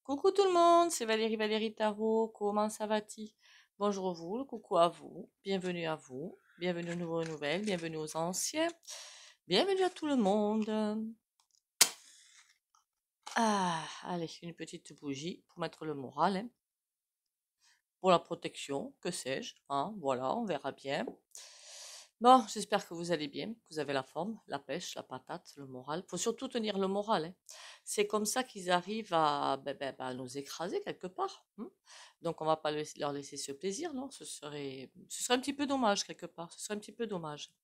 Coucou tout le monde, c'est Valérie Tarot, comment ça va-t-il? Bonjour vous, le coucou à vous, bienvenue aux nouvelles, bienvenue aux anciens, bienvenue à tout le monde. Ah, allez, une petite bougie pour mettre le moral, hein, pour la protection, que sais-je, hein, voilà, on verra bien. Bon, j'espère que vous allez bien, que vous avez la forme, la pêche, la patate, le moral. Faut surtout tenir le moral, hein. C'est comme ça qu'ils arrivent à, à nous écraser quelque part, hein. Donc on va pas leur laisser ce plaisir, non? Ce serait un petit peu dommage quelque part. Ce serait un petit peu dommage.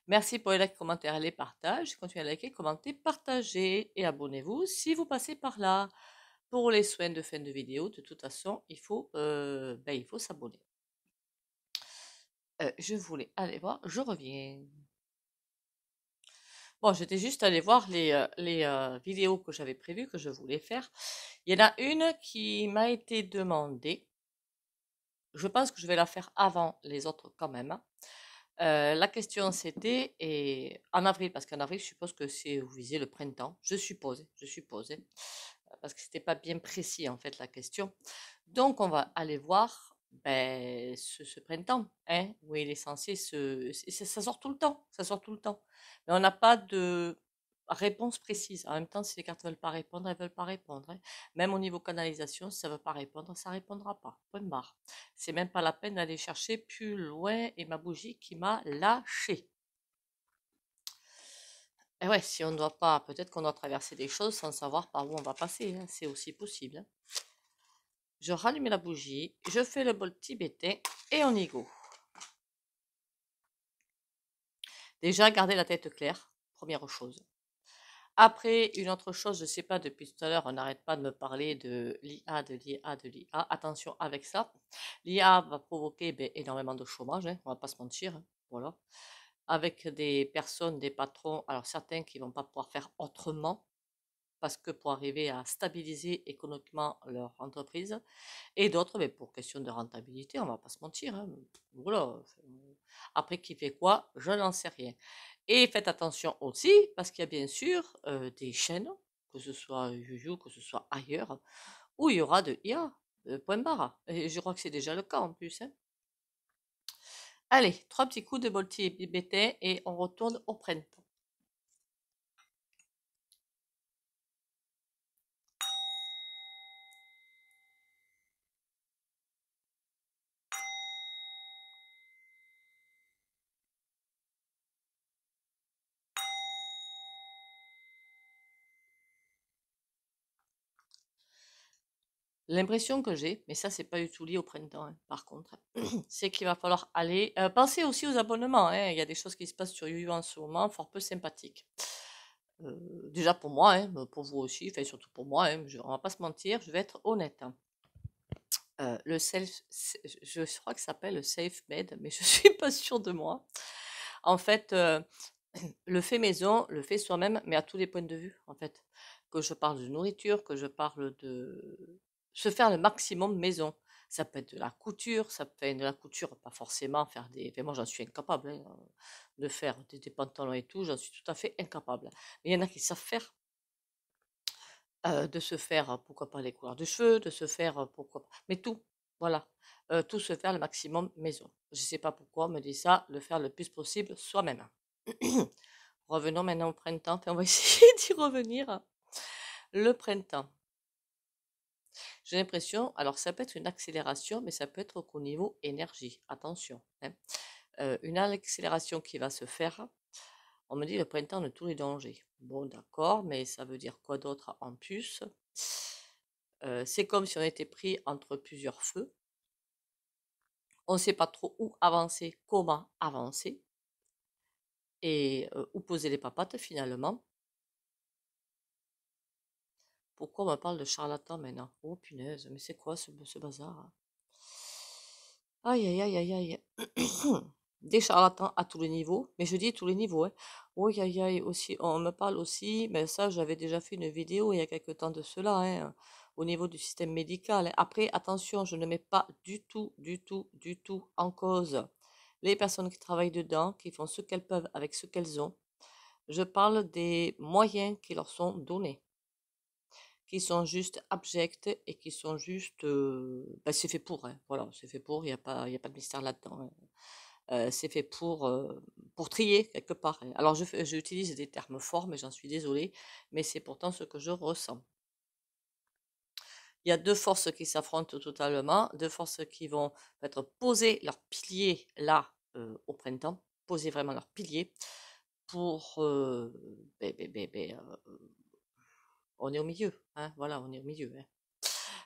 Merci pour les likes, commentaires et les partages. Continuez à liker, commenter, partager et abonnez-vous si vous passez par là. Pour les soins de fin de vidéo, de toute façon, il faut s'abonner. Je voulais aller voir, je reviens. Bon, j'étais juste allée voir les vidéos que j'avais prévues, que je voulais faire. Il y en a une qui m'a été demandée. Je pense que je vais la faire avant les autres quand même, hein. La question c'était, et en avril, parce qu'en avril, je suppose que c'est, vous visez le printemps. Je suppose, hein, parce que c'était pas bien précis en fait la question. Donc on va aller voir ce printemps, hein, où il est censé ça sort tout le temps, ça sort tout le temps. Mais on n'a pas de réponse précise. En même temps, si les cartes veulent pas répondre, elles veulent pas répondre, hein. Même au niveau canalisation, si ça veut pas répondre, ça répondra pas. Point barre. C'est même pas la peine d'aller chercher plus loin et ma bougie qui m'a lâché. Et ouais, si on ne doit pas, peut-être qu'on doit traverser des choses sans savoir par où on va passer, hein. C'est aussi possible, hein. Je rallume la bougie, je fais le bol tibétain et on y go. Déjà, garder la tête claire, première chose. Après, une autre chose, je ne sais pas, depuis tout à l'heure, on n'arrête pas de me parler de l'IA, de l'IA, de l'IA. Attention avec ça. L'IA va provoquer énormément de chômage, hein, on ne va pas se mentir, hein, voilà. Avec des personnes, des patrons, alors certains qui ne vont pas pouvoir faire autrement, parce que pour arriver à stabiliser économiquement leur entreprise, et d'autres, mais pour question de rentabilité, on va pas se mentir, hein, voilà. Après, qui fait quoi, je n'en sais rien. Et faites attention aussi, parce qu'il y a bien sûr des chaînes, que ce soit YouTube, que ce soit ailleurs, où il y aura de IA, point barre. Et je crois que c'est déjà le cas en plus, hein. Allez, 3 petits coups de bolti BT et on retourne au printemps. L'impression que j'ai, mais ça c'est pas du tout lié au printemps, hein, par contre, c'est qu'il va falloir aller penser aussi aux abonnements, hein. Il y a des choses qui se passent sur YouTube en ce moment, fort peu sympathiques. Déjà pour moi, hein, mais pour vous aussi, enfin surtout pour moi, hein, on va pas se mentir, je vais être honnête, hein. Le je crois que ça s'appelle le self-made, mais je suis pas sûre de moi. En fait, le fait maison, le fait soi-même, mais à tous les points de vue, en fait. Que je parle de nourriture, que je parle de se faire le maximum maison. Ça peut être de la couture, ça peut être de la couture, pas forcément faire des. Enfin, moi, j'en suis incapable, hein, de faire des pantalons et tout, j'en suis tout à fait incapable. Mais il y en a qui savent faire, de se faire, pourquoi pas les couleurs de cheveux, de se faire, pourquoi pas. Mais tout, voilà. Tout se faire le maximum maison. Je ne sais pas pourquoi on me dit ça, le faire le plus possible soi-même. Revenons maintenant au printemps, puis on va essayer d'y revenir. Le printemps. J'ai l'impression, alors ça peut être une accélération, mais ça peut être qu'au niveau énergie. Attention, hein. Une accélération qui va se faire. On me dit le printemps de tous les dangers. Bon, d'accord, mais ça veut dire quoi d'autre en plus? C'est comme si on était pris entre plusieurs feux. On ne sait pas trop où avancer, comment avancer, et où poser les papates finalement. Pourquoi on me parle de charlatan maintenant? Oh punaise, mais c'est quoi ce bazar? Aïe, aïe, aïe, aïe, aïe. Des charlatans à tous les niveaux, mais je dis tous les niveaux, hein. Oui, aïe, aïe, aussi, on me parle aussi, mais ça, j'avais déjà fait une vidéo il y a quelque temps de cela, hein, au niveau du système médical, hein. Après, attention, je ne mets pas du tout, du tout, du tout en cause les personnes qui travaillent dedans, qui font ce qu'elles peuvent avec ce qu'elles ont. Je parle des moyens qui leur sont donnés, qui sont juste abjects et qui sont juste, c'est fait pour, hein, voilà, c'est fait pour, il y a pas de mystère là-dedans, hein. C'est fait pour trier quelque part, hein. Alors j'utilise des termes forts, mais j'en suis désolée, mais c'est pourtant ce que je ressens. Il y a 2 forces qui s'affrontent totalement, 2 forces qui vont peut-être poser leurs piliers là, au printemps, poser vraiment leurs piliers pour, on est au milieu, hein, voilà, on est au milieu, hein.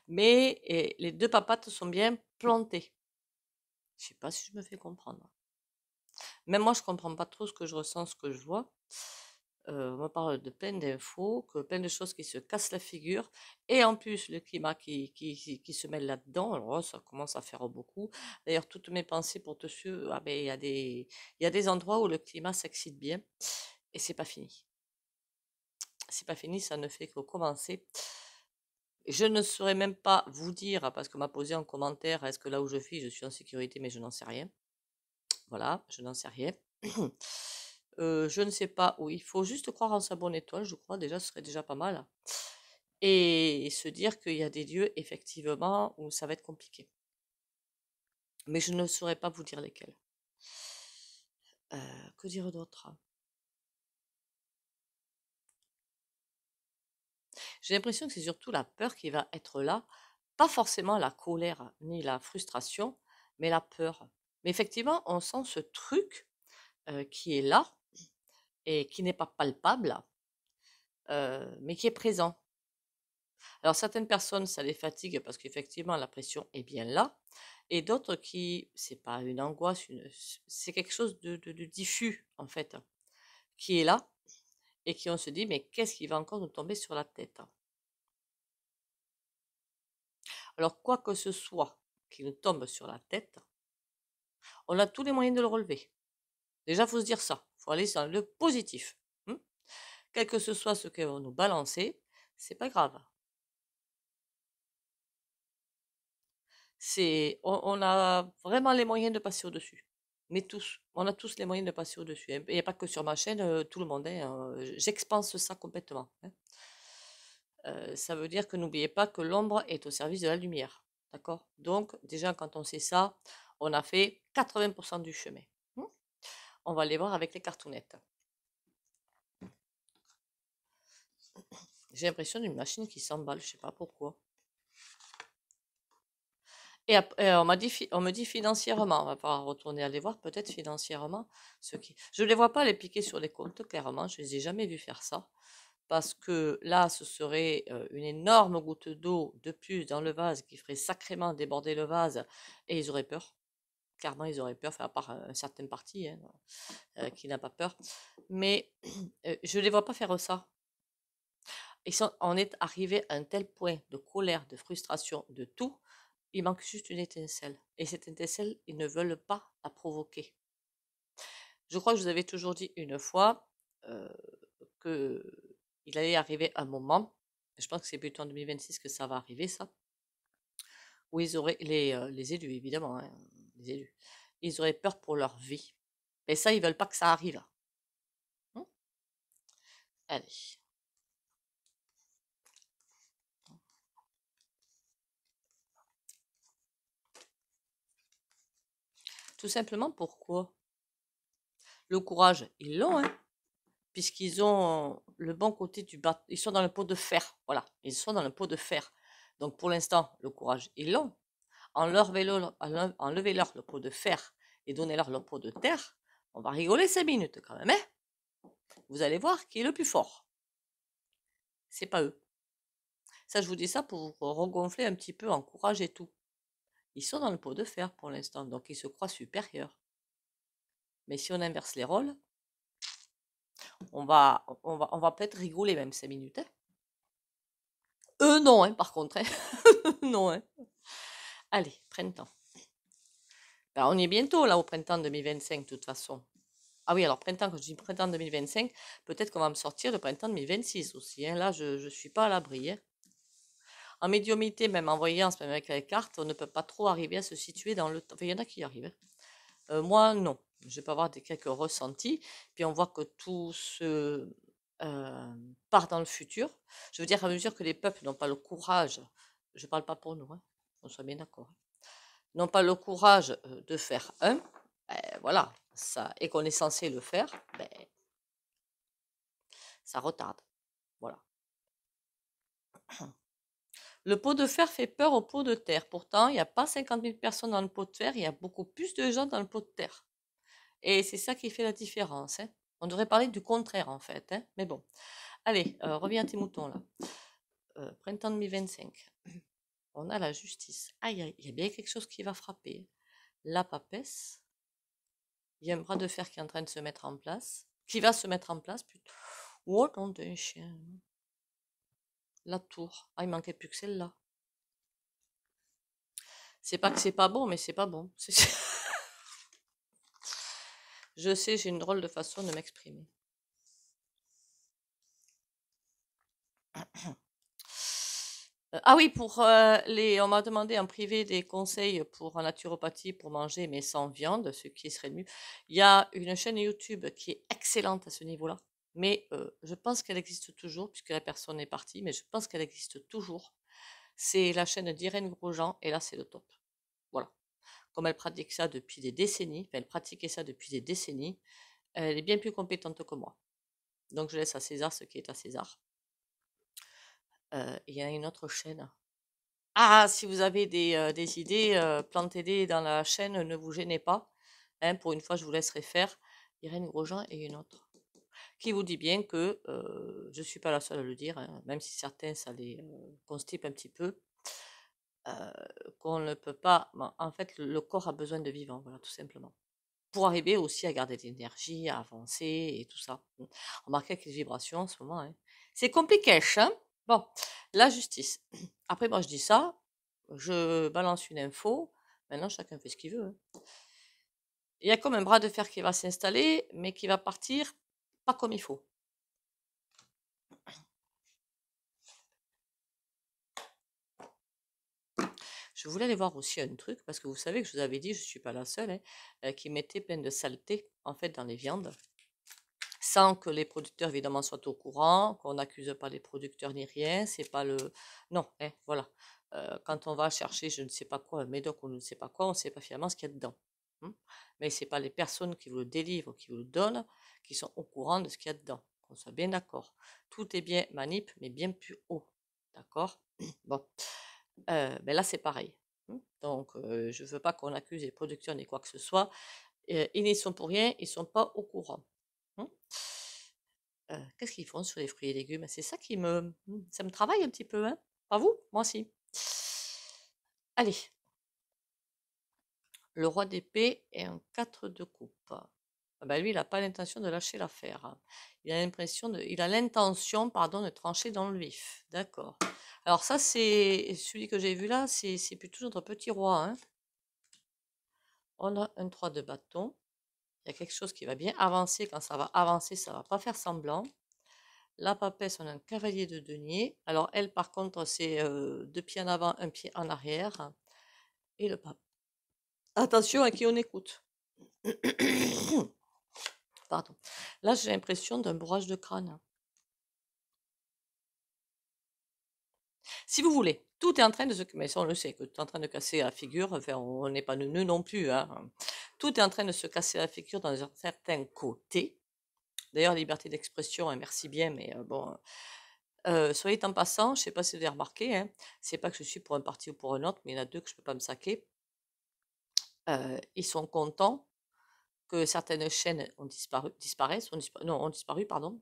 Mais les 2 papates sont bien plantées. Je sais pas si je me fais comprendre. Même moi, je comprends pas trop ce que je ressens, ce que je vois. On me parle de plein d'infos, que plein de choses qui se cassent la figure, et en plus le climat qui se mêle là-dedans. Alors là, ça commence à faire beaucoup. D'ailleurs, toutes mes pensées pour tous ceux, ah ben il y a des endroits où le climat s'excite bien, et c'est pas fini. C'est pas fini, ça ne fait que commencer. Je ne saurais même pas vous dire, parce qu'on m'a posé en commentaire, est-ce que là où je suis en sécurité, mais je n'en sais rien. Voilà, je n'en sais rien. Je ne sais pas où. Il faut juste croire en sa bonne étoile, je crois. Déjà, ce serait déjà pas mal. Et se dire qu'il y a des lieux, effectivement, où ça va être compliqué. Mais je ne saurais pas vous dire lesquels. Que dire d'autre? J'ai l'impression que c'est surtout la peur qui va être là. Pas forcément la colère ni la frustration, mais la peur. Mais effectivement, on sent ce truc qui est là et qui n'est pas palpable, mais qui est présent. Alors certaines personnes, ça les fatigue parce qu'effectivement la pression est bien là, et d'autres qui, c'est pas une angoisse, c'est quelque chose de diffus en fait, qui est là et qui on se dit mais qu'est-ce qui va encore nous tomber sur la tête? Alors quoi que ce soit qui nous tombe sur la tête, on a tous les moyens de le relever. Déjà, faut se dire ça, faut aller dans le positif. Quel que ce soit ce qu'elles vont nous balancer, c'est pas grave. On a vraiment les moyens de passer au-dessus. Mais tous, on a tous les moyens de passer au-dessus, hein. Il n'y a pas que sur ma chaîne, tout le monde, hein, j'expanse ça complètement, hein. Ça veut dire que n'oubliez pas que l'ombre est au service de la lumière. D'accord? Donc, déjà, quand on sait ça, on a fait 80% du chemin. On va aller voir avec les cartounettes. J'ai l'impression d'une machine qui s'emballe, je sais pas pourquoi. Et on me dit financièrement, on va pouvoir retourner aller voir peut-être financièrement je ne les vois pas les piquer sur les comptes, clairement, je les ai jamais vus faire ça, parce que là, ce serait une énorme goutte d'eau de plus dans le vase qui ferait sacrément déborder le vase, et ils auraient peur. Clairement, ils auraient peur, enfin, à part une certaine partie, hein, qui n'a pas peur. Mais je ne les vois pas faire ça. On est arrivé à un tel point de colère, de frustration, de tout. Il manque juste une étincelle. Et cette étincelle, ils ne veulent pas la provoquer. Je crois que je vous avais toujours dit une fois qu'il allait arriver un moment, je pense que c'est plutôt en 2026 que ça va arriver, ça, où ils auraient, les élus évidemment, hein, les élus, ils auraient peur pour leur vie. Et ça, ils veulent pas que ça arrive. Allez. Tout simplement pourquoi? Le courage, ils l'ont, hein, puisqu'ils ont le bon côté du bateau. Ils sont dans le pot de fer. Voilà, ils sont dans le pot de fer. Donc pour l'instant, le courage, ils l'ont. Enlevez-leur le pot de fer et donnez-leur le pot de terre. On va rigoler 5 minutes quand même, hein. Vous allez voir qui est le plus fort. C'est pas eux. Ça, je vous dis ça pour vous regonfler un petit peu en courage et tout. Ils sont dans le pot de fer pour l'instant, donc ils se croient supérieurs. Mais si on inverse les rôles, on va peut-être rigoler même 5 minutes, hein. Eux, non, hein, par contre, hein. Non, hein. Allez, printemps. Ben, on y est bientôt, là, au printemps 2025, de toute façon. Ah oui, alors printemps, quand je dis printemps 2025, peut-être qu'on va me sortir le printemps 2026 aussi, hein. Là, je ne suis pas à l'abri, hein. En médiumnité, même en voyance, même avec les cartes, on ne peut pas trop arriver à se situer dans le temps. Enfin, il y en a qui y arrivent, hein. Moi, non. Je peux avoir quelques ressentis. Puis on voit que tout se part dans le futur. Je veux dire, à mesure que les peuples n'ont pas le courage, je ne parle pas pour nous, hein, on soit bien d'accord, n'ont pas le courage de faire un, voilà, ça, et qu'on est censé le faire, ben, ça retarde. Voilà. Le pot de fer fait peur au pot de terre. Pourtant, il n'y a pas 50 000 personnes dans le pot de fer, il y a beaucoup plus de gens dans le pot de terre. Et c'est ça qui fait la différence, hein. On devrait parler du contraire, en fait, hein. Mais bon. Allez, reviens à tes moutons, là. Printemps 2025. On a la justice. Aïe, aïe, il y a bien quelque chose qui va frapper. La papesse. Il y a un bras de fer qui est en train de se mettre en place. Qui va se mettre en place, putain. Oh, non, d'un chien. La tour. Ah, il manquait plus que celle-là. C'est pas que c'est pas bon, mais c'est pas bon. Je sais, j'ai une drôle de façon de m'exprimer. Ah oui, on m'a demandé en privé des conseils pour en naturopathie pour manger mais sans viande, ce qui serait le mieux. Il y a une chaîne YouTube qui est excellente à ce niveau-là, mais je pense qu'elle existe toujours puisque la personne est partie, mais je pense qu'elle existe toujours. C'est la chaîne d'Irène Grosjean et là c'est le top. Voilà. Comme elle pratique ça depuis des décennies, enfin, elle pratiquait ça depuis des décennies, elle est bien plus compétente que moi. Donc je laisse à César ce qui est à César. Il y a une autre chaîne. Ah, si vous avez des idées, plantez-les dans la chaîne, ne vous gênez pas. Hein, pour une fois, je vous laisserai faire. Irène Grosjean et une autre. Qui vous dit bien que je ne suis pas la seule à le dire, hein, même si certains, ça les constipe un petit peu, euh, qu'on ne peut pas. Bon, en fait, le corps a besoin de vivant, voilà, tout simplement. Pour arriver aussi à garder de l'énergie, à avancer et tout ça. Remarquez avec les vibrations en ce moment, hein. C'est compliqué, hein. Bon, la justice. Après, moi, je dis ça, je balance une info. Maintenant, chacun fait ce qu'il veut, hein. Il y a comme un bras de fer qui va s'installer, mais qui va partir pas comme il faut. Je voulais aller voir aussi un truc, parce que vous savez que je vous avais dit, je ne suis pas la seule, hein, qui mettait plein de saleté, en fait, dans les viandes, sans que les producteurs, évidemment, soient au courant, qu'on n'accuse pas les producteurs ni rien, c'est pas le... Non, hein, voilà. Quand on va chercher, je ne sais pas quoi, un médoc ou je ne sais pas quoi, on ne sait pas finalement ce qu'il y a dedans. Mais ce n'est pas les personnes qui vous le délivrent, qui vous le donnent, qui sont au courant de ce qu'il y a dedans. Qu'on soit bien d'accord. Tout est bien manip, mais bien plus haut. D'accord. Bon. Mais là, c'est pareil. Donc, je ne veux pas qu'on accuse les producteurs ni quoi que ce soit. Ils n'y sont pour rien, ils ne sont pas au courant. Qu'est-ce qu'ils font sur les fruits et légumes? C'est ça ça me travaille un petit peu, hein? Pas vous? Moi aussi. Allez, le roi d'épée et un 4 de coupe. Ah bah lui, il n'a pas l'intention de lâcher l'affaire, hein. Il a l'intention, pardon, de trancher dans le vif. D'accord. Alors ça, c'est celui que j'ai vu là, c'est plutôt notre petit roi, hein. On a un 3 de bâton. Il y a quelque chose qui va bien avancer. Quand ça va avancer, ça va pas faire semblant. La papesse, on a un cavalier de denier. Alors elle, par contre, c'est 2 pieds en avant, un pied en arrière. Et le pape. Attention à qui on écoute. Pardon. Là, j'ai l'impression d'un bourrage de crâne. Si vous voulez, tout est en train de se... Mais ça, on le sait, que tout est en train de casser la figure. Enfin, on n'est pas neuneux non plus, hein. Tout est en train de se casser la figure dans un certain côté. D'ailleurs, liberté d'expression, hein, merci bien, mais bon... soyez en passant, je ne sais pas si vous avez remarqué, hein, c'est pas que je suis pour un parti ou pour un autre, mais il y en a deux que je ne peux pas me saquer. Ils sont contents que certaines chaînes ont disparu, pardon.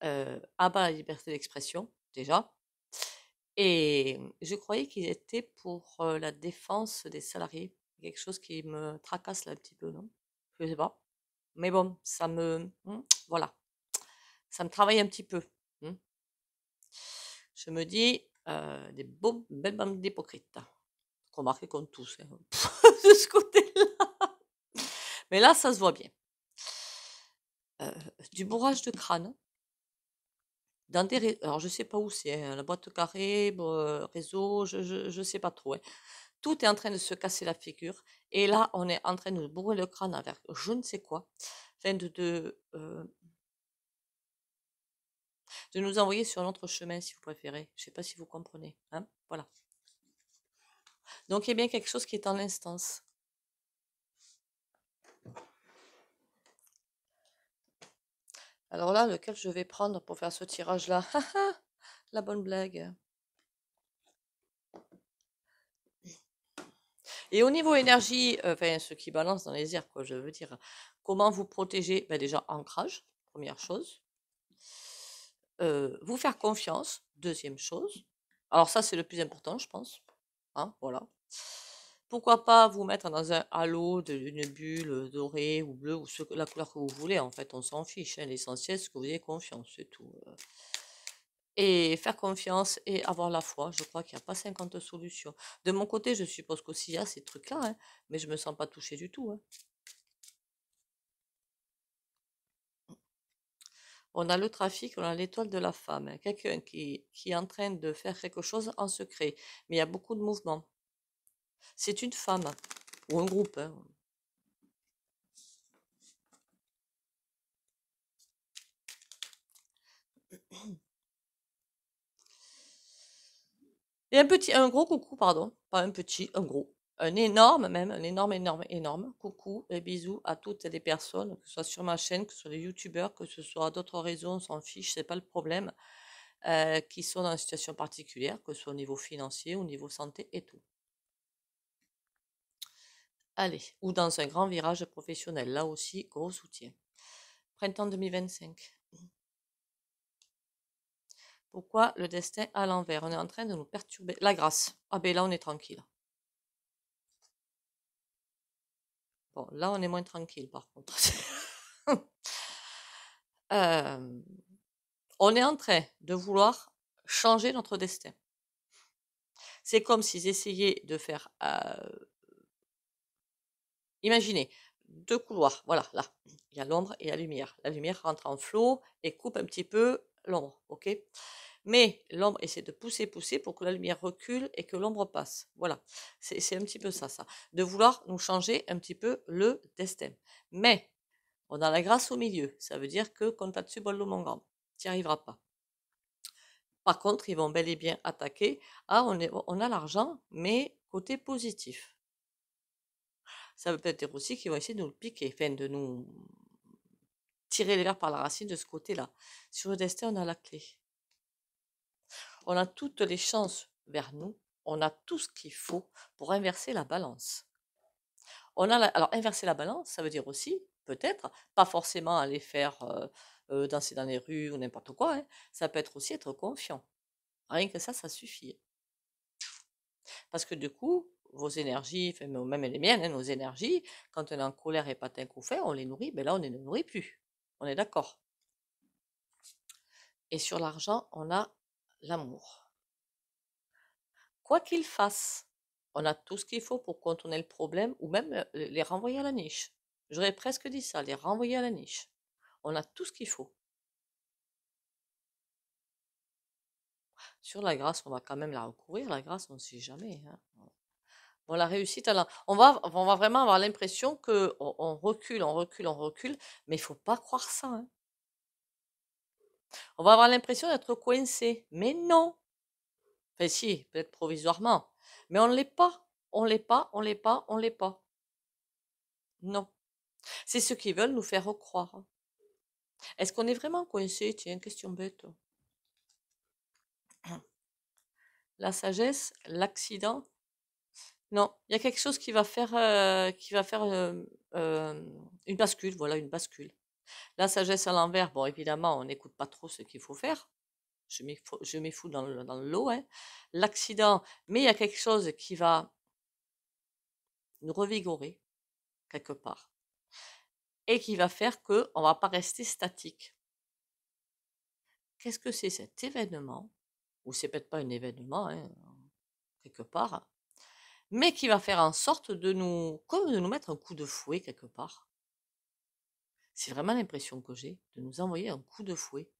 Abat la liberté d'expression, déjà. Et je croyais qu'ils étaient pour la défense des salariés. Quelque chose qui me tracasse là un petit peu, non? Je sais pas. Mais bon, voilà, ça me travaille un petit peu. Je me dis, belles bandes d'hypocrites. Remarquez qu'on tous, hein, de ce côté-là. Mais là, ça se voit bien. Du bourrage de crâne. Alors, je sais pas où c'est, hein, la boîte carrée, réseau, je sais pas trop, hein. Tout est en train de se casser la figure. Et là, on est en train de bourrer le crâne avec je ne sais quoi. Enfin, de nous envoyer sur notre chemin, si vous préférez. Je ne sais pas si vous comprenez. Hein, voilà. Donc, il y a bien quelque chose qui est en instance. Alors là, lequel je vais prendre pour faire ce tirage-là? La bonne blague. Et au niveau énergie, enfin, ce qui balance dans les airs, quoi, je veux dire. Comment vous protéger? Ben déjà, ancrage, première chose. Vous faire confiance, deuxième chose. Alors ça, c'est le plus important, je pense. Hein, voilà. Pourquoi pas vous mettre dans un halo d'une bulle dorée ou bleue ou la couleur que vous voulez. En fait, on s'en fiche. Hein. L'essentiel, c'est que vous ayez confiance, c'est tout. Et faire confiance et avoir la foi. Je crois qu'il n'y a pas 50 solutions. De mon côté, je suppose qu'aussi il y a ces trucs-là, hein, mais je me sens pas touchée du tout. Hein. On a le trafic, on a l'étoile de la femme. Hein. Quelqu'un qui est en train de faire quelque chose en secret. Mais il y a beaucoup de mouvements. C'est une femme ou un groupe. Hein. Et un gros coucou, pardon, pas un petit, un gros, un énorme même, un énorme, énorme, énorme coucou et bisous à toutes les personnes, que ce soit sur ma chaîne, que ce soit les youtubeurs, que ce soit d'autres réseaux, on s'en fiche, c'est pas le problème, qui sont dans une situation particulière, que ce soit au niveau financier, au niveau santé et tout. Allez, ou dans un grand virage professionnel, là aussi, gros soutien. Printemps 2025. Pourquoi le destin à l'envers? On est en train de nous perturber. La grâce. Ah ben là, on est tranquille. Bon, là, on est moins tranquille, par contre. On est en train de vouloir changer notre destin. C'est comme s'ils essayaient de faire... imaginez, deux couloirs. Voilà, là. Il y a l'ombre et la lumière. La lumière rentre en flot et coupe un petit peu l'ombre, ok? Mais l'ombre essaie de pousser pour que la lumière recule et que l'ombre passe. Voilà, c'est un petit peu ça, ça. De vouloir nous changer un petit peu le destin. Mais on a la grâce au milieu. Ça veut dire que quand tu dessus, bol mon grand, tu n'y arriveras pas. Par contre, ils vont bel et bien attaquer. Ah, on a l'argent, mais côté positif. Ça veut peut-être dire aussi qu'ils vont essayer de nous le piquer, enfin de nous tirer les vers par la racine de ce côté-là. Sur le destin, on a la clé. On a toutes les chances vers nous. On a tout ce qu'il faut pour inverser la balance. Alors, inverser la balance, ça veut dire aussi, peut-être, pas forcément aller faire danser dans les rues ou n'importe quoi. Hein. Ça peut être aussi être confiant. Rien que ça suffit. Parce que du coup, vos énergies, enfin, même les miennes, hein, nos énergies, quand on est en colère et patin coup fait, on les nourrit, mais là, on ne les nourrit plus. On est d'accord. Et sur l'argent, on a l'amour. Quoi qu'il fasse, on a tout ce qu'il faut pour contourner le problème ou même les renvoyer à la niche. J'aurais presque dit ça, les renvoyer à la niche. On a tout ce qu'il faut. Sur la grâce, on va quand même la recourir. La grâce, on ne sait jamais. Hein. Bon, la réussite, alors, on va vraiment avoir l'impression qu'on on recule, mais il ne faut pas croire ça. Hein. On va avoir l'impression d'être coincé, mais non. Enfin, si, peut-être provisoirement, mais on ne l'est pas. On ne l'est pas, on ne l'est pas, on ne l'est pas. Non. C'est ceux qui veulent nous faire croire. Est-ce qu'on est vraiment coincé? Tiens, question bête. La sagesse, l'accident. Non, il y a quelque chose qui va faire une bascule. Voilà, une bascule. La sagesse à l'envers, bon, évidemment, on n'écoute pas trop ce qu'il faut faire. Je m'y fous dans le lot. Hein. L'accident, mais il y a quelque chose qui va nous revigorer quelque part et qui va faire qu'on ne va pas rester statique. Qu'est-ce que c'est cet événement? Ou c'est peut-être pas un événement, hein, quelque part, mais qui va faire en sorte comme de nous mettre un coup de fouet quelque part. C'est vraiment l'impression que j'ai, de nous envoyer un coup de fouet.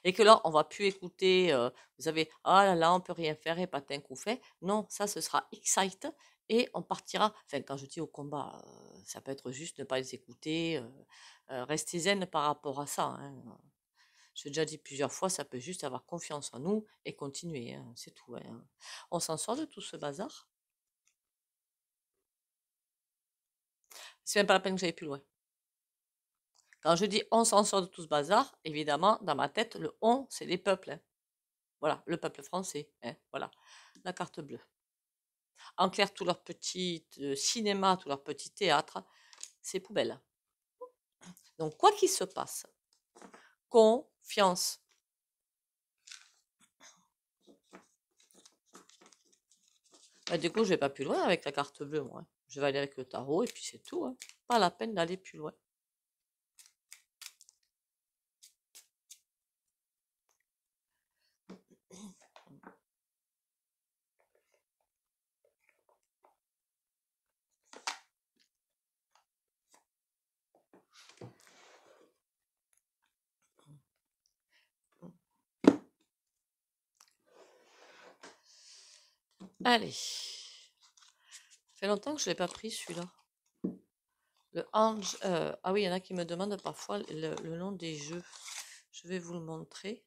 Et que là, on va plus écouter, vous savez, ah là là, on peut rien faire et patin coup fait. Non, ça, ce sera excite et on partira. Enfin, quand je dis au combat, ça peut être juste ne pas les écouter, rester zen par rapport à ça. Hein. Je l'ai déjà dit plusieurs fois, ça peut juste avoir confiance en nous et continuer, hein, c'est tout, hein. On s'en sort de tout ce bazar. C'est même pas la peine que j'aille plus loin. Quand je dis on s'en sort de tout ce bazar, évidemment, dans ma tête, le on, c'est les peuples, hein. Voilà, le peuple français, hein, voilà, la carte bleue. En clair, tout leur petit cinéma, tout leur petit théâtre, c'est poubelle. Donc, quoi qu'il se passe, confiance. Bah, du coup, je vais pas plus loin avec la carte bleue, moi, hein. Je vais aller avec le tarot et puis c'est tout, hein. Pas la peine d'aller plus loin. Allez. Ça fait longtemps que je l'ai pas pris celui-là. Le Ange. Ah oui, il y en a qui me demandent parfois le nom des jeux. Je vais vous le montrer.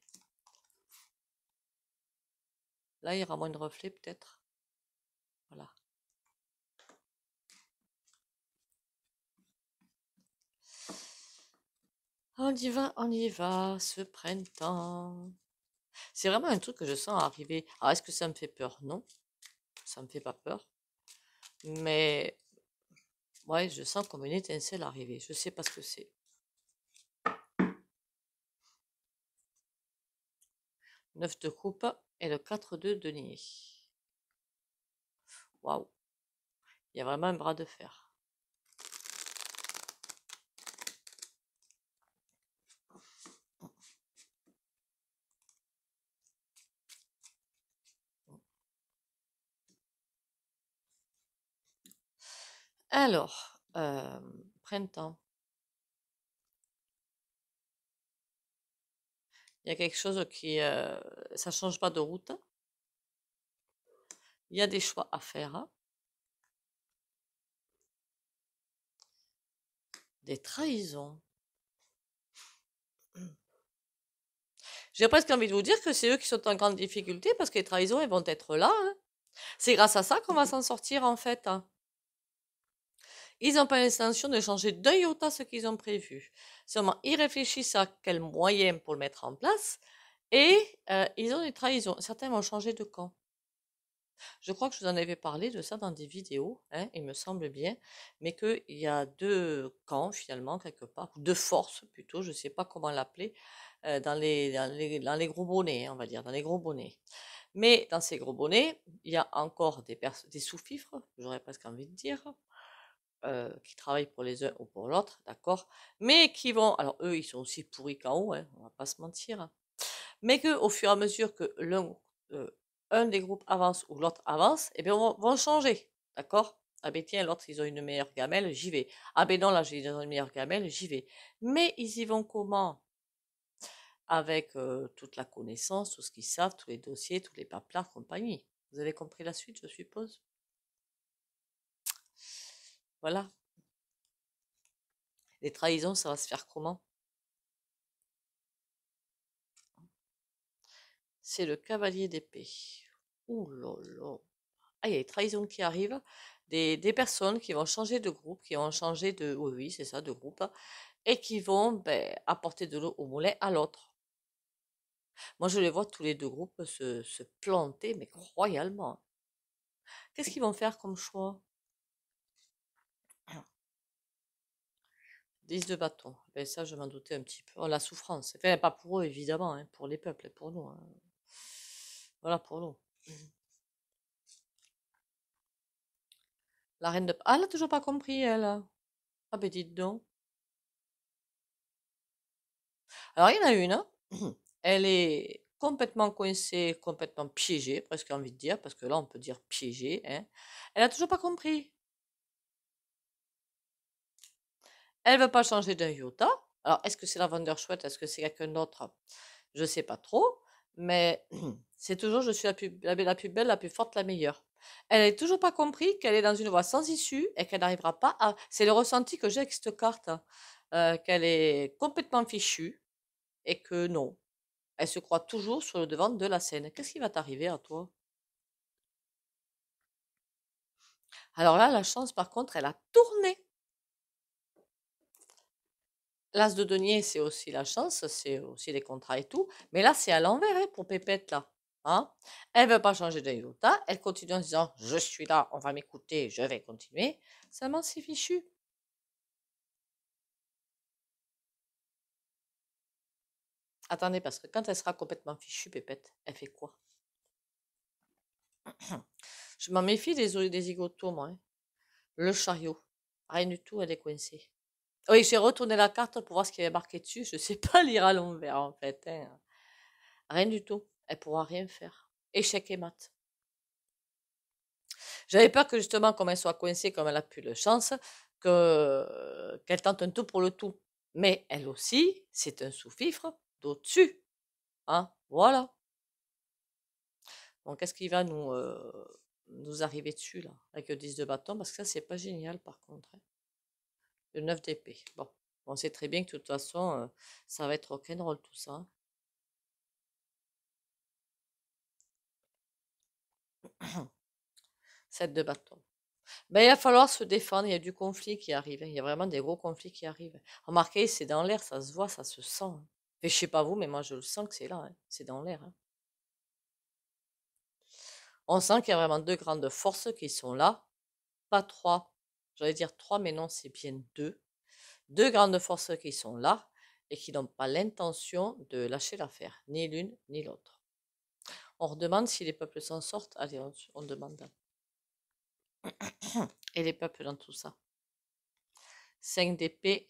Là, il y aura moins de reflets peut-être. Voilà. On y va, ce printemps. C'est vraiment un truc que je sens arriver. Alors, est-ce que ça me fait peur? Non, ça me fait pas peur. Mais, ouais, je sens comme une étincelle arriver. Je sais pas ce que c'est. 9 de coupe et le 4 de denier. Waouh. Il y a vraiment un bras de fer. Alors, printemps. Il y a quelque chose qui... ça change pas de route. Il y a des choix à faire. Des trahisons. J'ai presque envie de vous dire que c'est eux qui sont en grande difficulté parce que les trahisons, elles vont être là, hein. C'est grâce à ça qu'on va s'en sortir, en fait, hein. Ils n'ont pas l'intention de changer d'un iota ce qu'ils ont prévu. Seulement, ils réfléchissent à quels moyens pour le mettre en place et ils ont des trahisons. Certains vont changer de camp. Je crois que je vous en avais parlé de ça dans des vidéos, hein, il me semble bien, mais qu'il y a deux camps finalement, quelque part, ou deux forces plutôt, je ne sais pas comment l'appeler, dans les gros bonnets, hein, on va dire, dans les gros bonnets. Mais dans ces gros bonnets, il y a encore des sous-fifres, j'aurais presque envie de dire, qui travaillent pour les uns ou pour l'autre, d'accord, mais qui vont, alors eux, ils sont aussi pourris qu'en haut, hein, on va pas se mentir, hein, mais que au fur et à mesure que euh, un des groupes avance ou l'autre avance, eh bien, vont changer, d'accord? Ah ben tiens, l'autre, ils ont une meilleure gamelle, j'y vais. Ah ben non, là, j'ai une meilleure gamelle, j'y vais. Mais ils y vont comment? Avec toute la connaissance, tout ce qu'ils savent, tous les dossiers, tous les paplards, compagnie. Vous avez compris la suite, je suppose? Voilà. Les trahisons, ça va se faire comment? C'est le cavalier d'épée. Ouh là là. Ah, il y a des trahisons qui arrivent, des personnes qui vont changer de groupe, qui vont changer de, oui, oui, c'est ça, de groupe, et qui vont ben, apporter de l'eau au moulin à l'autre. Moi, je les vois tous les deux groupes se planter, mais royalement. Qu'est-ce qu'ils vont faire comme choix? 10 de bâton. Ben, ça, je m'en doutais un petit peu. Oh, la souffrance. Enfin, pas pour eux, évidemment, hein, pour les peuples, pour nous, hein. Voilà, pour nous. La reine de... Ah, elle n'a toujours pas compris, elle. Ah, ben, dites donc. Alors, il y en a une, hein. Elle est complètement coincée, complètement piégée, presque envie de dire, parce que là, on peut dire piégée, hein. Elle a toujours pas compris. Elle veut pas changer d'un iota. Alors, est-ce que c'est la vendeur chouette? Est-ce que c'est quelqu'un d'autre? Je sais pas trop. Mais c'est toujours je suis la plus belle, la plus forte, la meilleure. Elle n'a toujours pas compris qu'elle est dans une voie sans issue et qu'elle n'arrivera pas à. C'est le ressenti que j'ai avec cette carte, hein, qu'elle est complètement fichue et que non. Elle se croit toujours sur le devant de la scène. Qu'est-ce qui va t'arriver à toi? Alors là, la chance, par contre, elle a tourné. L'as de denier, c'est aussi la chance, c'est aussi les contrats et tout. Mais là, c'est à l'envers hein, pour Pépette, là. Hein? Elle veut pas changer d'un iota. Elle continue en disant, je suis là, on va m'écouter, je vais continuer. Seulement, c'est fichu. Attendez, parce que quand elle sera complètement fichue, Pépette, elle fait quoi? Je m'en méfie des zigotos, moi. Hein. Le chariot. Rien du tout, elle est coincée. Oui, j'ai retourné la carte pour voir ce qu'il y avait marqué dessus. Je ne sais pas lire à l'envers, en fait. Hein. Rien du tout. Elle pourra rien faire. Échec et mat. J'avais peur que justement, comme elle soit coincée, comme elle a plus de chance, qu'elle tente un tout pour le tout. Mais elle aussi, c'est un sous-fifre d'au-dessus. Hein, voilà. Donc, qu'est-ce qui va nous arriver dessus, là, avec le 10 de bâton? Parce que ça, c'est pas génial, par contre. Hein. Le 9 d'épée. Bon, on sait très bien que de toute façon, ça va être rock'n'roll tout ça. Hein. 7 de bâton. Ben, il va falloir se défendre, il y a du conflit qui arrive. Hein. Il y a vraiment des gros conflits qui arrivent. Remarquez, c'est dans l'air, ça se voit, ça se sent. Hein. Mais je sais pas vous, mais moi je le sens que c'est là. Hein. C'est dans l'air. Hein. On sent qu'il y a vraiment deux grandes forces qui sont là. Pas trois. J'allais dire trois, mais non, c'est bien deux. Deux grandes forces qui sont là et qui n'ont pas l'intention de lâcher l'affaire, ni l'une ni l'autre. On redemande si les peuples s'en sortent. Allez, on demande. Et les peuples dans tout ça. 5 d'épée.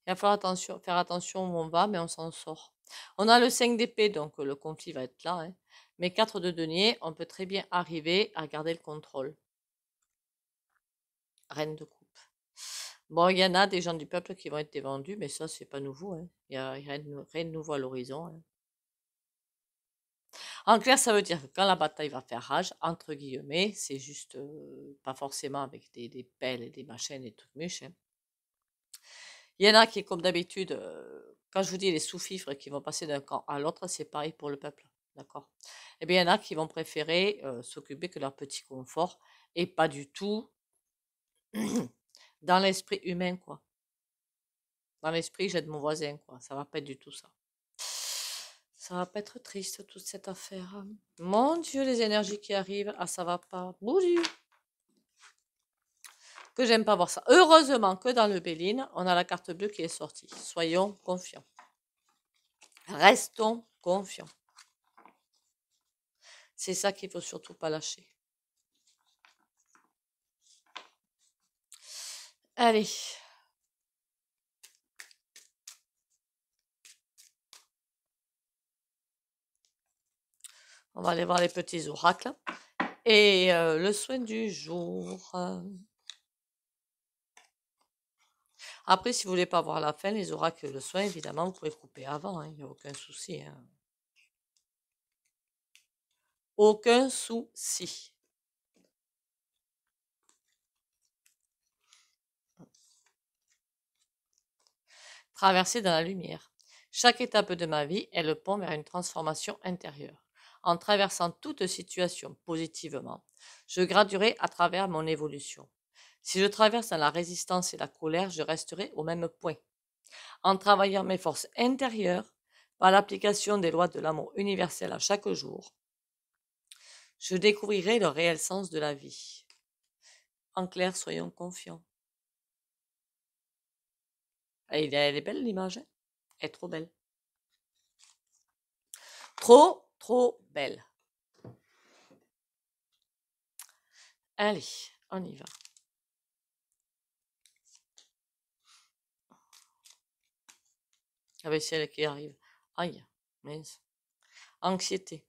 Il va falloir faire attention où on va, mais on s'en sort. On a le 5 d'épée, donc le conflit va être là. Hein. Mais 4 de denier, on peut très bien arriver à garder le contrôle. Reine de coupe. Bon, il y en a des gens du peuple qui vont être vendus, mais ça, c'est pas nouveau. Hein. Il n'y a rien de nouveau à l'horizon. Hein. En clair, ça veut dire que quand la bataille va faire rage, entre guillemets, c'est juste pas forcément avec des pelles et des machines et tout muche. Hein. Il y en a qui, comme d'habitude, quand je vous dis les sous-fifres qui vont passer d'un camp à l'autre, c'est pareil pour le peuple. D'accord? Eh bien, il y en a qui vont préférer s'occuper que de leur petit confort et pas du tout dans l'esprit humain, quoi. Dans l'esprit, j'aide mon voisin, quoi. Ça va pas être du tout ça. Ça va pas être triste, toute cette affaire. Hein. Mon Dieu, les énergies qui arrivent. Ah, ça va pas. Boudu. Que j'aime pas voir ça. Heureusement que dans le Béline, on a la carte bleue qui est sortie. Soyons confiants. Restons confiants. C'est ça qu'il faut surtout pas lâcher. Allez. On va aller voir les petits oracles. Et le soin du jour. Après, si vous voulez pas voir la fin, les oracles, le soin, évidemment, vous pouvez couper avant. Il n'y a aucun souci. Hein. Aucun souci. Traverser dans la lumière. Chaque étape de ma vie est le pont vers une transformation intérieure. En traversant toute situation positivement, je graduerai à travers mon évolution. Si je traverse dans la résistance et la colère, je resterai au même point. En travaillant mes forces intérieures, par l'application des lois de l'amour universel à chaque jour, je découvrirai le réel sens de la vie. En clair, soyons confiants. Et elle est belle l'image, hein? Elle est trop belle. Trop, trop belle. Allez, on y va. La vaisselle qui arrive. Aïe, mince. Anxiété.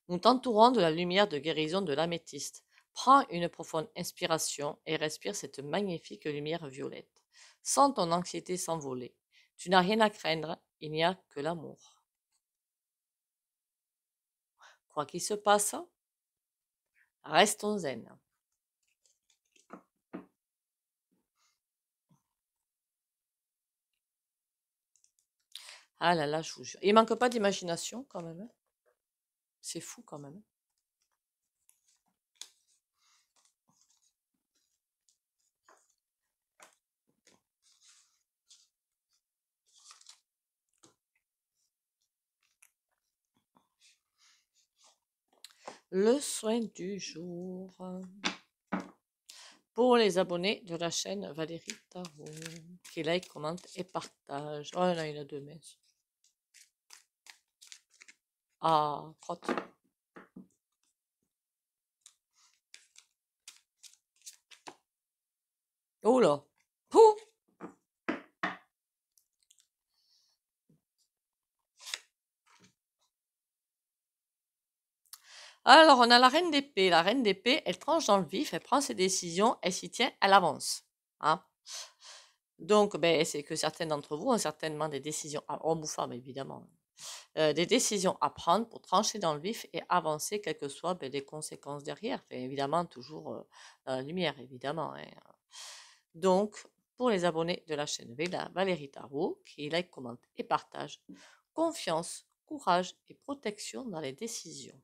Nous t'entourons de la lumière de guérison de l'améthyste. Prends une profonde inspiration et respire cette magnifique lumière violette. Sens ton anxiété s'envoler. Tu n'as rien à craindre, il n'y a que l'amour. Quoi qu'il se passe, restons zen. Ah là là, je vous jure. Il manque pas d'imagination quand même, hein. C'est fou quand même. Le soin du jour. Pour les abonnés de la chaîne Valérie Tarot, qui like, commente et partage. Oh là, il y en a deux minces. Ah, crotte. Oh là. Pouh. Alors, on a la reine d'épée. La reine d'épée, elle tranche dans le vif, elle prend ses décisions, elle s'y tient, elle avance. Hein. Donc, ben, c'est que certains d'entre vous ont certainement des décisions, hommes ou femmes évidemment, des décisions à prendre pour trancher dans le vif et avancer, quelles que soient ben, les conséquences derrière. Enfin, évidemment, toujours dans la lumière, évidemment. Hein. Donc, pour les abonnés de la chaîne Valérie Tarot, qui like, commente et partage, confiance, courage et protection dans les décisions.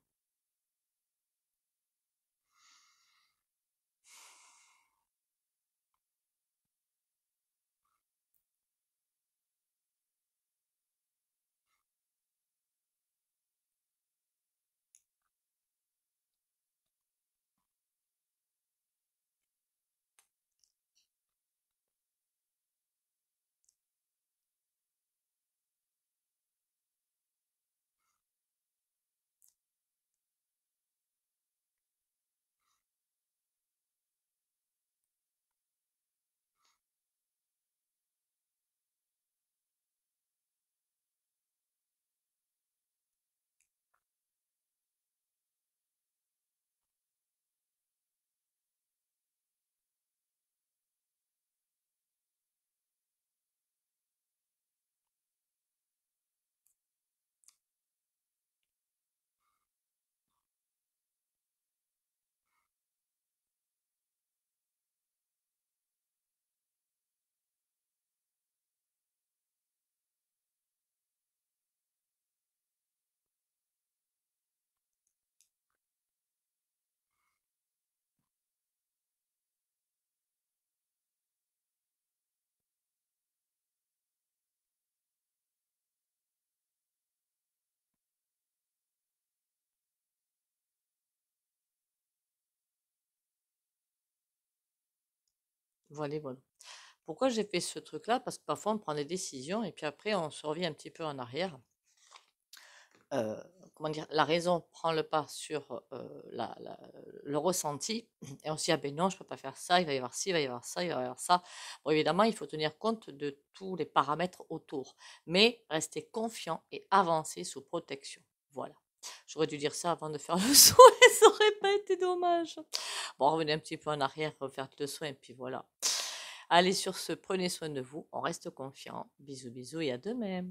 Voilà, voilà. Pourquoi j'ai fait ce truc-là? Parce que parfois on prend des décisions et puis après on se revient un petit peu en arrière. Euh, comment dire, la raison prend le pas sur le ressenti et on se dit ah ben non, je peux pas faire ça, il va y avoir ci, il va y avoir ça, il va y avoir ça. Bon, évidemment, il faut tenir compte de tous les paramètres autour, mais rester confiant et avancer sous protection. Voilà. J'aurais dû dire ça avant de faire le soin, ça aurait pas été dommage. Bon, revenez un petit peu en arrière, refaire le soin, et puis voilà. Allez, sur ce, prenez soin de vous, on reste confiant. Bisous, bisous et à demain.